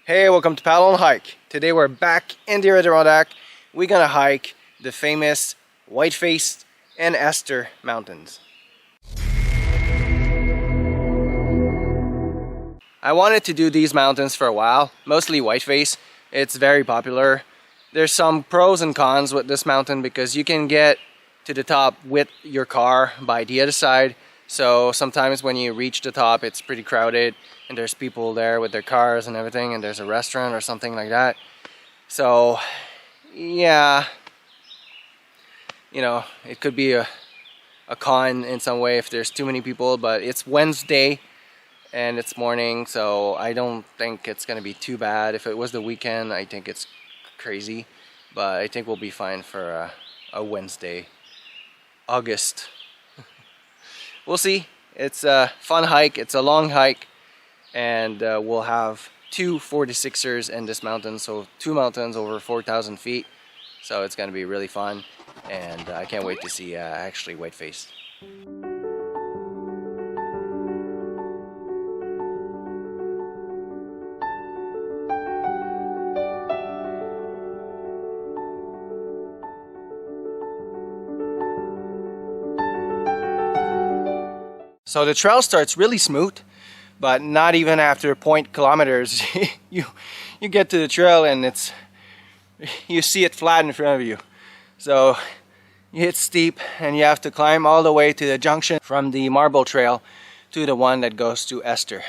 Hey, welcome to Paddle and Hike. Today we're back in the Adirondack. We're gonna hike the famous Whiteface and Esther mountains. I wanted to do these mountains for a while, mostly Whiteface. It's very popular. There's some pros and cons with this mountain because you can get to the top with your car by the other side. So sometimes when you reach the top, it's pretty crowded and there's people there with their cars and everything, and there's a restaurant or something like that. So yeah, you know, it could be a con in some way if there's too many people, but it's Wednesday and it's morning, so I don't think it's gonna be too bad. If it was the weekend, I think it's crazy, but I think we'll be fine for a Wednesday, August. We'll see. It's a fun hike, it's a long hike, and we'll have two 46ers in this mountain, so two mountains over 4,000 feet. So it's gonna be really fun, and I can't wait to see actually Whiteface. So the trail starts really smooth, but not even after 0.1 kilometers you get to the trail and you see it flat in front of you. So it's steep and you have to climb all the way to the junction from the marble trail to the one that goes to Esther.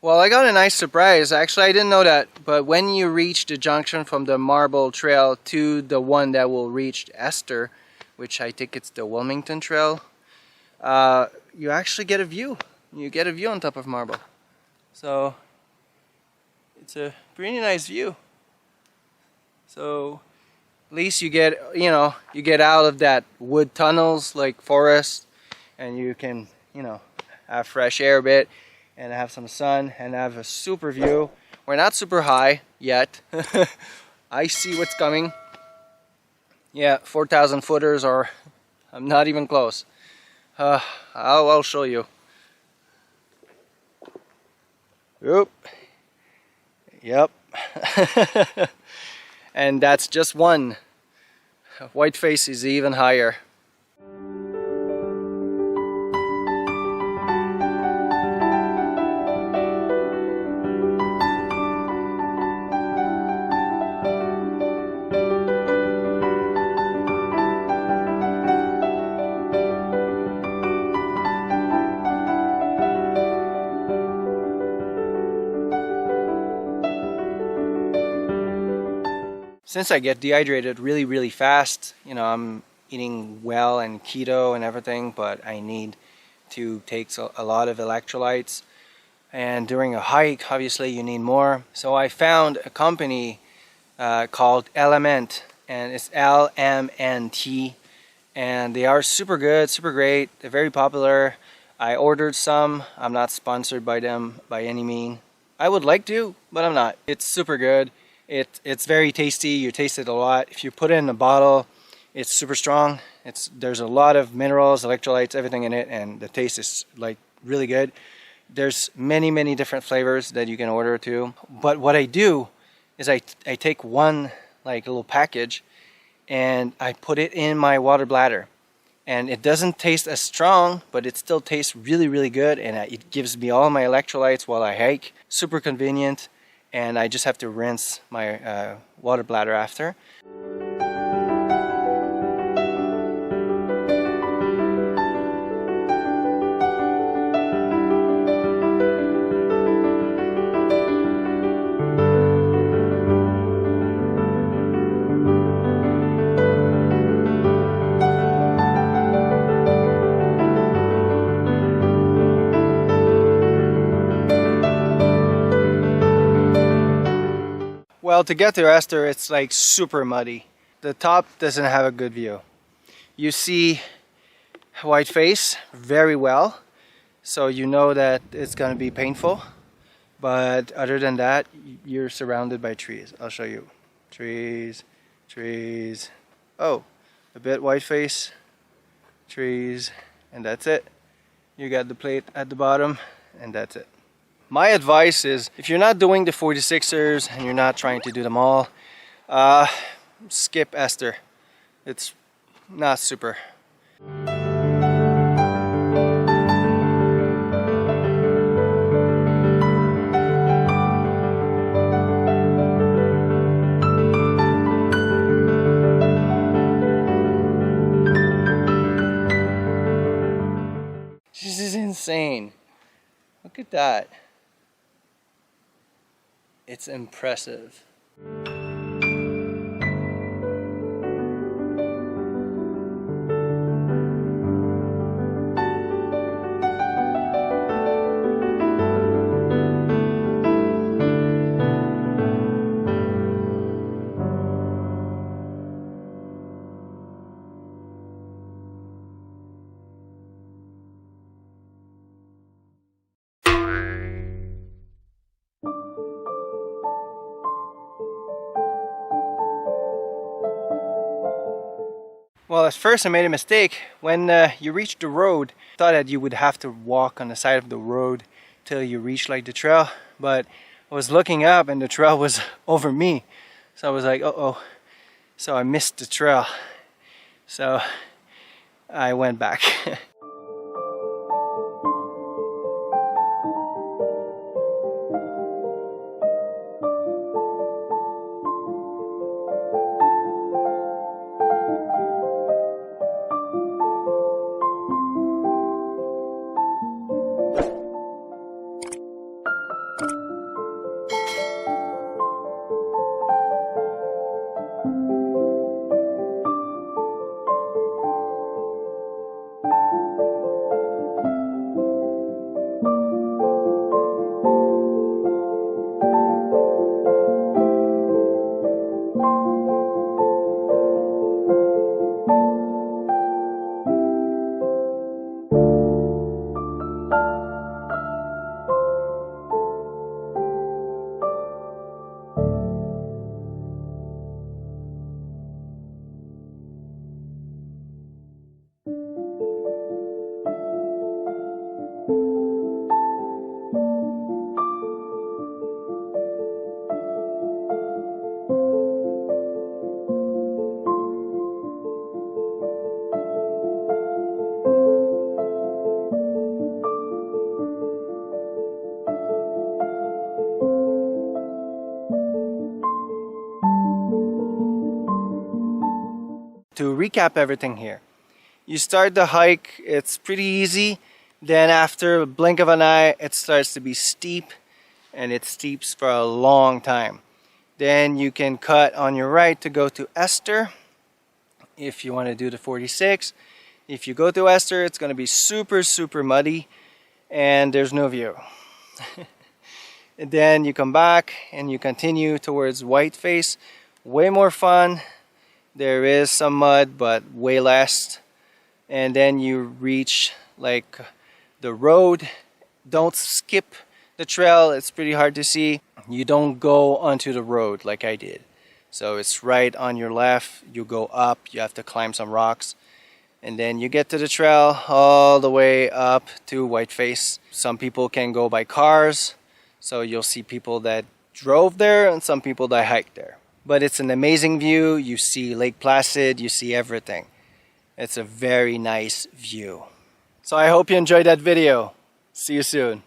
Well, I got a nice surprise. Actually, I didn't know that, but when you reach the junction from the marble trail to the one that will reach Esther, which I think it's the Wilmington Trail, you actually get a view. You get a view on top of marble. So it's a pretty nice view. So at least you get, you know, you get out of that wood tunnels like forest, and you can, you know, have fresh air a bit and have some sun and have a super view. We're not super high yet. I see what's coming. Yeah, 4,000 footers, or I'm not even close. I'll show you. Oop. Yep. And that's just one. Whiteface is even higher. Since I get dehydrated really fast, you know, I'm eating well and keto and everything, but I need to take a lot of electrolytes. And during a hike, obviously you need more. So I found a company called Element, and it's LMNT, and they are super good, super great. They're very popular. I ordered some. I'm not sponsored by them by any means. I would like to, but I'm not. It's super good. It's very tasty. You taste it a lot. If you put it in a bottle, it's super strong. There's a lot of minerals, electrolytes, everything in it, and the taste is like really good. There's many different flavors that you can order too. But what I do is I take one like little package and I put it in my water bladder. And it doesn't taste as strong, but it still tastes really good, and it gives me all my electrolytes while I hike. Super convenient. And I just have to rinse my water bladder after. Well, to get to Esther, it's like super muddy. The top doesn't have a good view. You see Whiteface very well. so you know that it's gonna be painful. But other than that, you're surrounded by trees. I'll show you. Trees, trees. Oh, a bit Whiteface, trees, and that's it. You got the plate at the bottom, and that's it. My advice is, if you're not doing the 46ers and you're not trying to do them all, skip Esther. It's not super. This is insane. Look at that. It's impressive. Well, at first I made a mistake. When you reach the road, I thought that you would have to walk on the side of the road till you reach like the trail, but I was looking up and the trail was over me. So I was like, uh-oh. So I missed the trail. So I went back. To recap everything here, you start the hike, it's pretty easy. Then after a blink of an eye, it starts to be steep, and it steeps for a long time. Then you can cut on your right to go to Esther if you want to do the 46. If you go to Esther, it's going to be super muddy and there's no view. And then you come back and you continue towards Whiteface. Way more fun. There is some mud, but way less. And then you reach like the road. Don't skip the trail, it's pretty hard to see. You don't go onto the road like I did. So it's right on your left, you go up, you have to climb some rocks. And then you get to the trail all the way up to Whiteface. Some people can go by cars, so you'll see people that drove there and some people that hiked there. But it's an amazing view. You see Lake Placid, you see everything. It's a very nice view. So I hope you enjoyed that video. See you soon.